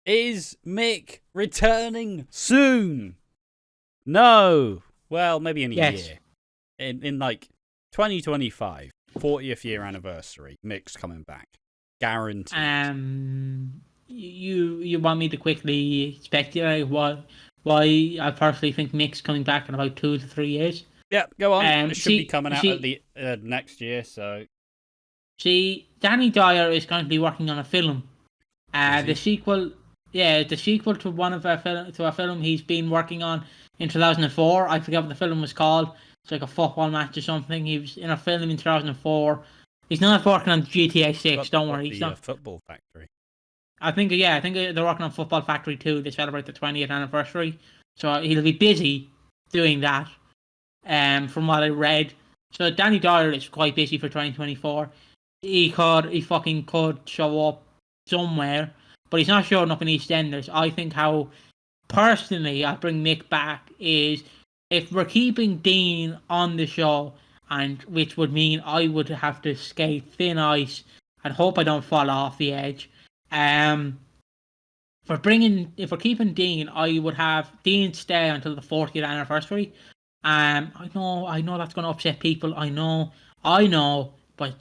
Is Mick returning soon? No. Well, maybe in a year. In like 2025, 40th year anniversary, Mick's coming back. Guaranteed. You want me to quickly speculate why I personally think Mick's coming back in about 2 to 3 years? Yeah, go on. It should be coming out at the next year, so... See, Danny Dyer is going to be working on a film. The sequel to a film he's been working on in 2004. I forget what the film was called. It's like a football match or something. He was in a film in 2004. He's not working on GTA 6. Don't worry. He's not. Football Factory. I think they're working on Football Factory 2 to celebrate the 20th anniversary. So he'll be busy doing that. From what I read, so Danny Dyer is quite busy for 2024. He fucking could show up somewhere, but he's not showing up in EastEnders. I think how personally I bring Mick back is if we're keeping Dean on the show, and which would mean I would have to skate thin ice and hope I don't fall off the edge. If we're keeping Dean, I would have Dean stay until the 40th anniversary. I know that's going to upset people. I know, but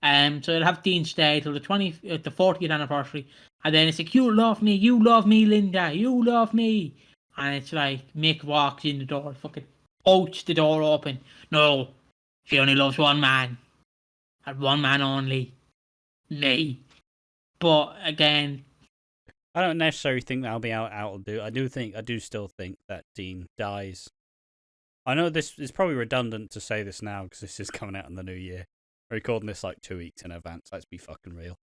so I'll have Dean stay till the 40th anniversary, and then it's like, you love me, Linda, you love me, and it's like Mick walks in the door, fucking poach the door open. No, she only loves one man, and one man only, me. But again, I don't necessarily think that'll be out will do. I do still think that Dean dies. I know this is probably redundant to say this now because this is coming out in the new year. We're recording this like 2 weeks in advance. Let's be fucking real.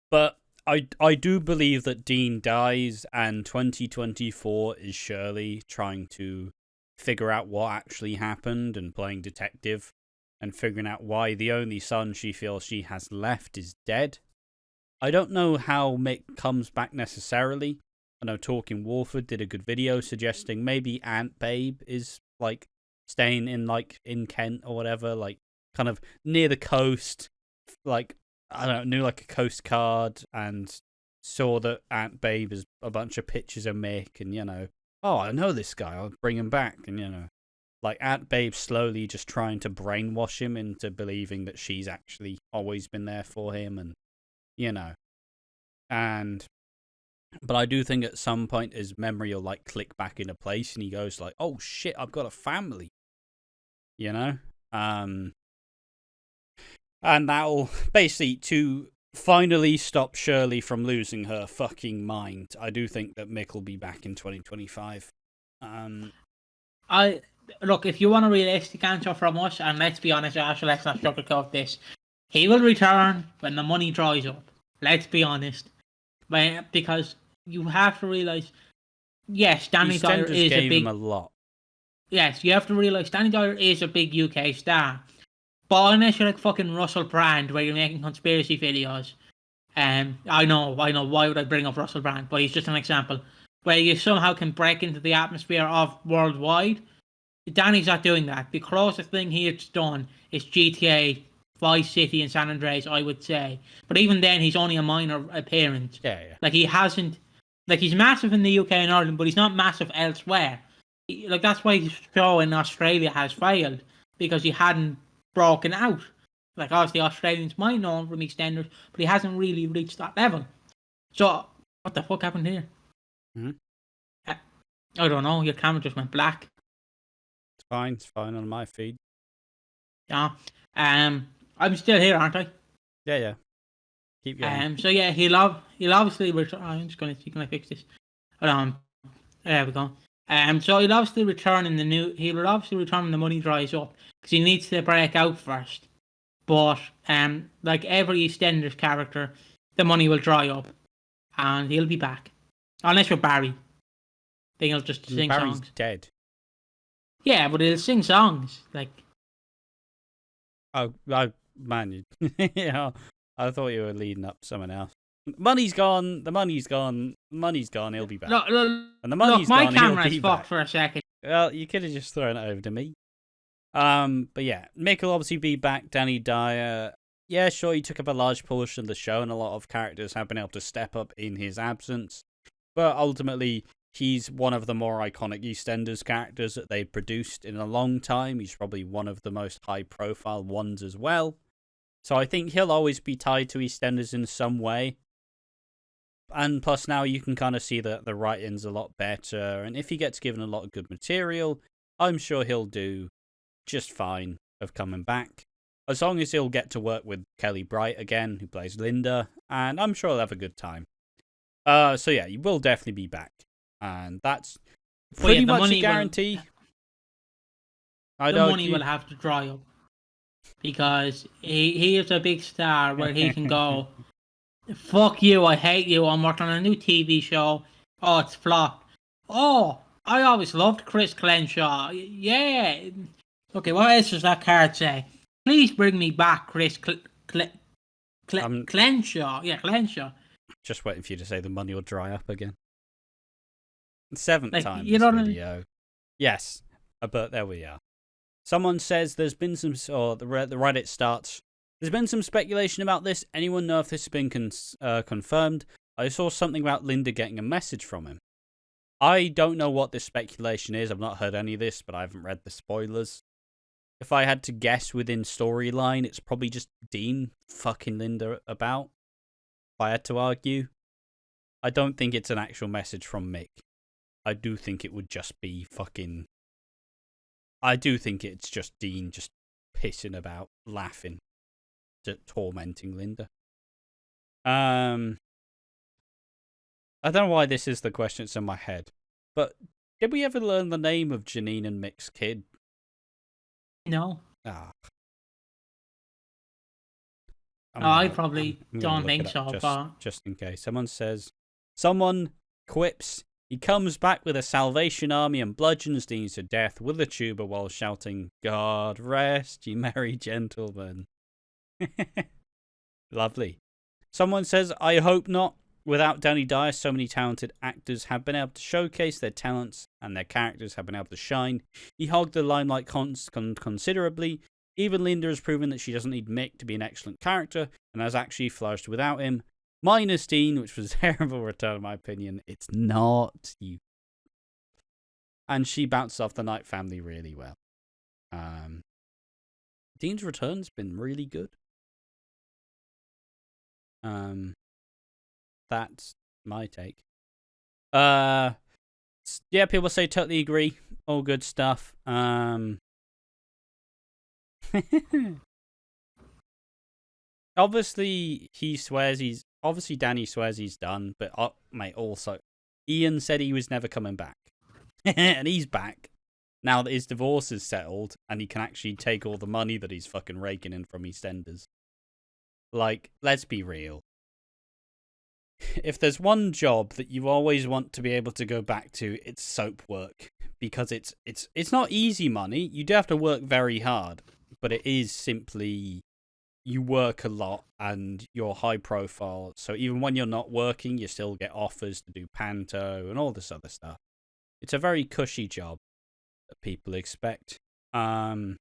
But I do believe that Dean dies, and 2024 is Shirley trying to figure out what actually happened and playing detective and figuring out why the only son she feels she has left is dead. I don't know how Mick comes back necessarily. I know Talking Walford did a good video suggesting maybe Aunt Babe is like staying in Kent or whatever, like kind of near the coast, like I don't know, knew like a coast guard and saw that Aunt Babe is a bunch of pictures of Mick and oh, I know this guy, I'll bring him back, and like Aunt Babe slowly just trying to brainwash him into believing that she's actually always been there for him, and but I do think at some point his memory will like click back into place and he goes like, oh shit, I've got a family, and that'll basically to finally stop Shirley from losing her fucking mind. I do think that Mick will be back in 2025. Look, if you want a realistic answer from us, and let's be honest, Ashley, let's not sugarcoat this, he will return when the money dries up. Let's be honest. Because you have to realise, yes, Danny Dyer is a big... him a lot. Yes, you have to realise Danny Dyer is a big UK star. But unless you're like fucking Russell Brand, where you're making conspiracy videos, I know, why would I bring up Russell Brand? But he's just an example. Where you somehow can break into the atmosphere of worldwide. Danny's not doing that. The closest thing he has done is GTA, Vice City and San Andreas, I would say. But even then, he's only a minor appearance. Yeah. Like, he hasn't... Like, he's massive in the UK and Ireland, but he's not massive elsewhere. Like, that's why his show in Australia has failed. Because he hadn't broken out. Like, obviously, Australians might know him from EastEnders, but he hasn't really reached that level. So, what the fuck happened here? I don't know. Your camera just went black. It's fine on my feed. Yeah. I'm still here, aren't I? Yeah. Keep going. So yeah, he'll obviously return. I'm just gonna see, can I fix this? Hold on. There we go. So he'll obviously return when the money dries up, because he needs to break out first. But like every EastEnders character, the money will dry up, and he'll be back. Unless you're Barry, then he'll just sing Barry's songs. Dead. Yeah, but he'll sing songs like. Oh, man, I thought you were leading up to someone else. Money's gone. The money's gone. Money's gone. He'll be back. Look, and the money's my gone. camera's he'll be fucked back. for a second. Well, you could have just thrown it over to me. But yeah, Mick will obviously be back. Danny Dyer. yeah, sure, he took up a large portion of the show, and a lot of characters have been able to step up in his absence. But ultimately, he's one of the more iconic EastEnders characters that they've produced in a long time. He's probably one of the most high-profile ones as well. So I think he'll always be tied to EastEnders in some way. And plus now you can kind of see that the writing's a lot better. And if he gets given a lot of good material, I'm sure he'll do just fine of coming back. As long as he'll get to work with Kelly Bright again, who plays Linda. And I'm sure he'll have a good time. So yeah, he will definitely be back. And that's pretty much a guarantee. The money will have to dry up. Because he is a big star where he can go, fuck you, I hate you, I'm working on a new TV show. Oh, it's flopped. Oh, I always loved Chris Clenshaw. Yeah. Okay, what else does that card say? Please bring me back, Chris Clenshaw. Yeah, Clenshaw. Just waiting for you to say the money will dry up again. 7th time you this video. Yes, but there we are. Someone says there's been some, or the Reddit starts, there's been some speculation about this. Anyone know if this has been confirmed? I saw something about Linda getting a message from him. I don't know what this speculation is. I've not heard any of this, but I haven't read the spoilers. If I had to guess within storyline, it's probably just Dean fucking Linda about. If I had to argue. I don't think it's an actual message from Mick. I do think it would just be fucking... I do think it's just Dean just pissing about, laughing, tormenting Linda. I don't know why this is the question that's in my head, but did we ever learn the name of Janine and Mick's kid? No. Ah. I probably don't think so, just in case. Someone quips, he comes back with a Salvation Army and bludgeons Dean to death with a tuba while shouting, God rest ye merry gentlemen. Lovely. Someone says, I hope not. Without Danny Dyer, so many talented actors have been able to showcase their talents and their characters have been able to shine. He hogged the limelight considerably. Even Linda has proven that she doesn't need Mick to be an excellent character and has actually flourished without him. Minus Dean, which was a terrible return in my opinion. It's not. And she bounces off the Night family really well. Dean's return's been really good. That's my take. Yeah, people say totally agree. All good stuff. Obviously, Danny swears he's done, but mate, also, Ian said he was never coming back. And he's back. Now that his divorce is settled, and he can actually take all the money that he's fucking raking in from EastEnders. Like, let's be real. If there's one job that you always want to be able to go back to, it's soap work. Because it's not easy money. You do have to work very hard. But it is simply... You work a lot and you're high profile. So even when you're not working, you still get offers to do panto and all this other stuff. It's a very cushy job that people expect. But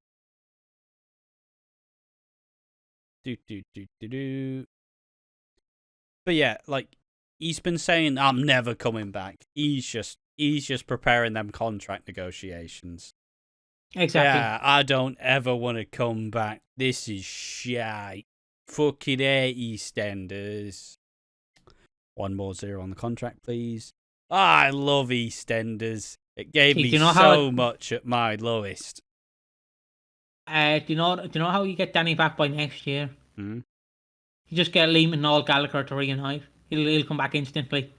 yeah, like, he's been saying, I'm never coming back. He's just preparing them contract negotiations. Exactly. Yeah, I don't ever want to come back. This is shite. Fucking EastEnders. One more 0 on the contract, please. I love EastEnders. It gave me so much at my lowest. Do you know how you get Danny back by next year? Hmm? You just get Liam and Noel Gallagher to reunite. He'll come back instantly.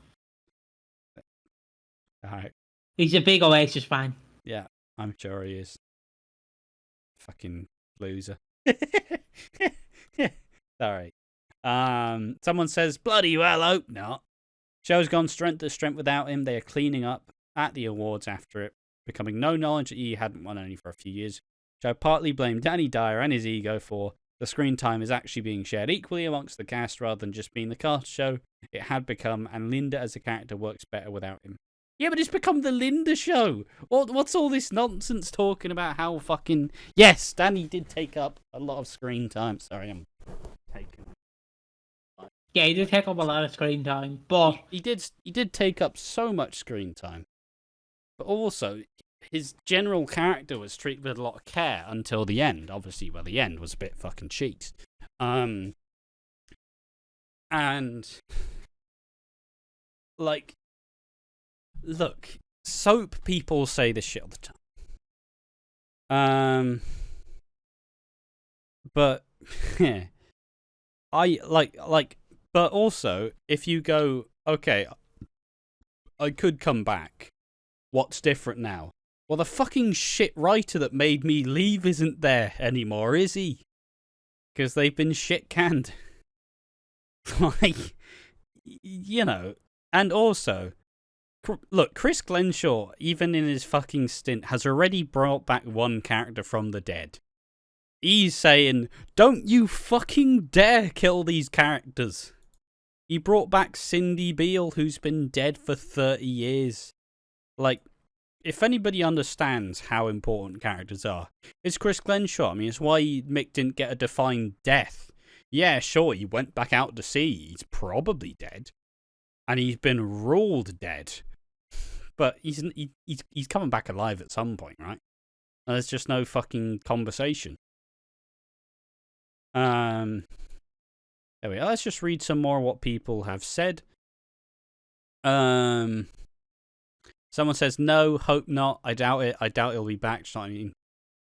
Alright. He's a big Oasis fan. Yeah, I'm sure he is. Fucking loser. Sorry. Someone says, bloody well, hope not. Show's gone strength to strength without him. They are cleaning up at the awards after it, becoming no knowledge that he hadn't won only for a few years. Show partly blamed Danny Dyer and his ego for the screen time is actually being shared equally amongst the cast rather than just being the cast show it had become, and Linda as a character works better without him. Yeah, but it's become the Linda show. What's all this nonsense talking about how fucking... Yes, Danny did take up a lot of screen time. Sorry, I'm Yeah, he did take up a lot of screen time, but he did take up so much screen time. But also, his general character was treated with a lot of care until the end. Obviously, well, the end was a bit fucking cheats. And like, look, soap people say this shit all the time. But yeah, but also, if you go, okay, I could come back. What's different now? Well, the fucking shit writer that made me leave isn't there anymore, is he? Because they've been shit canned. Like, you know. And also, look, Chris Glenshaw, even in his fucking stint, has already brought back one character from the dead. He's saying, don't you fucking dare kill these characters. He brought back Cindy Beale, who's been dead for 30 years. Like, if anybody understands how important characters are, it's Chris Glenshaw. I mean, it's why Mick didn't get a defined death. Yeah, sure, he went back out to sea. He's probably dead. And he's been ruled dead. But he's coming back alive at some point, right? And there's just no fucking conversation. There we are. Let's just read some more what people have said. Someone says, no, hope not. I doubt it. I doubt he'll be back. I mean,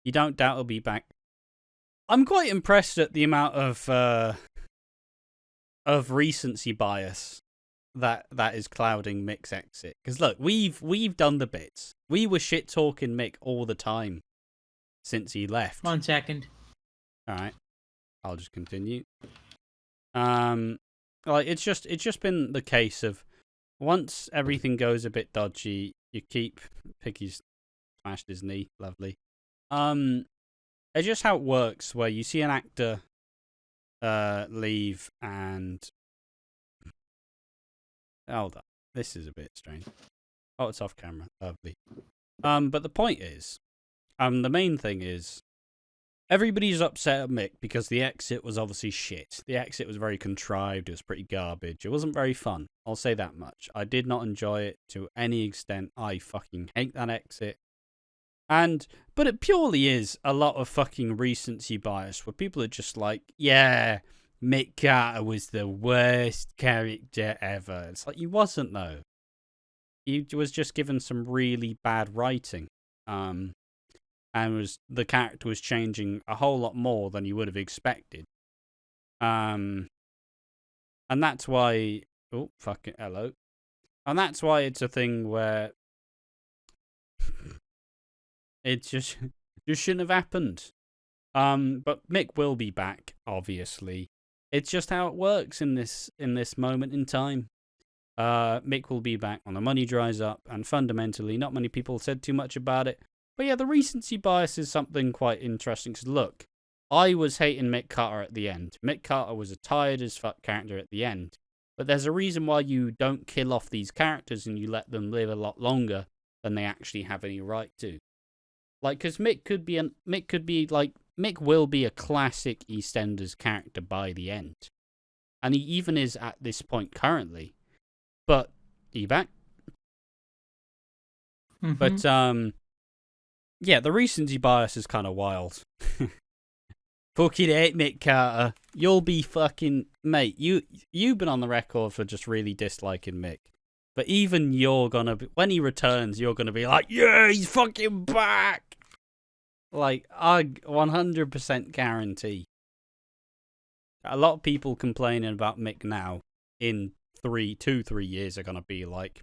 you don't doubt he'll be back. I'm quite impressed at the amount of recency bias that is clouding Mick's exit. Because look, we've done the bits. We were shit talking Mick all the time since he left. 1 second. All right, I'll just continue. Like it's just been the case of once everything goes a bit dodgy, you keep Piggy's smashed his knee, lovely. It's just how it works, where you see an actor leave and hold up, this is a bit strange. Oh, it's off camera, lovely. But the point is, the main thing is, everybody's upset at Mick because the exit was obviously shit. The exit was very contrived. It was pretty garbage. It wasn't very fun. I'll say that much. I did not enjoy it to any extent. I fucking hate that exit. But it purely is a lot of fucking recency bias where people are just like, yeah, Mick Carter was the worst character ever. It's like, he wasn't, though. He was just given some really bad writing. And the character was changing a whole lot more than you would have expected. And that's why... Oh, fucking hello. And that's why it's a thing where... it just shouldn't have happened. But Mick will be back, obviously. It's just how it works in this moment in time. Mick will be back when the money dries up, and fundamentally, not many people said too much about it. But yeah, the recency bias is something quite interesting. Because look, I was hating Mick Carter at the end. Mick Carter was a tired as fuck character at the end. But there's a reason why you don't kill off these characters and you let them live a lot longer than they actually have any right to. Like, because Mick will be a classic EastEnders character by the end. And he even is at this point currently. But, are you back? Mm-hmm. But, yeah, the recency bias is kind of wild. Fucking hate Mick Carter. You'll be fucking... Mate, you've been on the record for just really disliking Mick. But even you're gonna be... When he returns, you're gonna be like, yeah, he's fucking back! Like, I 100% guarantee. A lot of people complaining about Mick now in 3 years are gonna be like,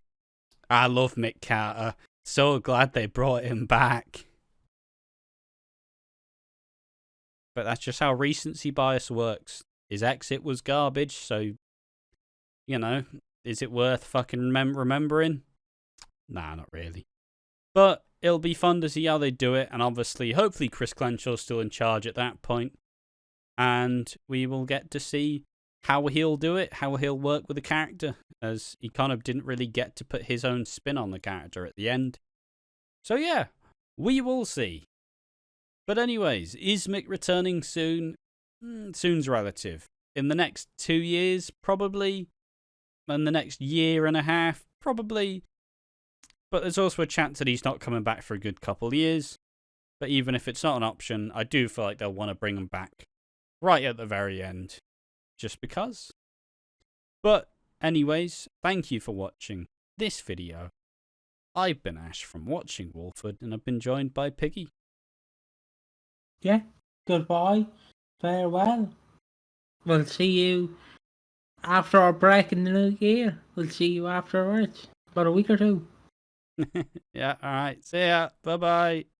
I love Mick Carter. So glad they brought him back. But that's just how recency bias works. His exit was garbage, so, you know, is it worth fucking remembering? Nah, not really. But it'll be fun to see how they do it, and obviously, hopefully Chris Glenshaw's still in charge at that point. And we will get to see how he'll do it, how he'll work with the character, as he kind of didn't really get to put his own spin on the character at the end. So yeah, we will see. But anyways, is Mick returning soon? Soon's relative. in the next 2 years, probably. In the next year and a half, probably. But there's also a chance that he's not coming back for a good couple of years. But even if it's not an option, I do feel like they'll want to bring him back right at the very end. Just because. But anyways, thank you for watching this video. I've been Ash from Watching Walford, and I've been joined by Piggy. Yeah, goodbye, farewell. We'll see you after our break in the new year. We'll see you afterwards, about a week or two. Yeah, alright, see ya, bye-bye.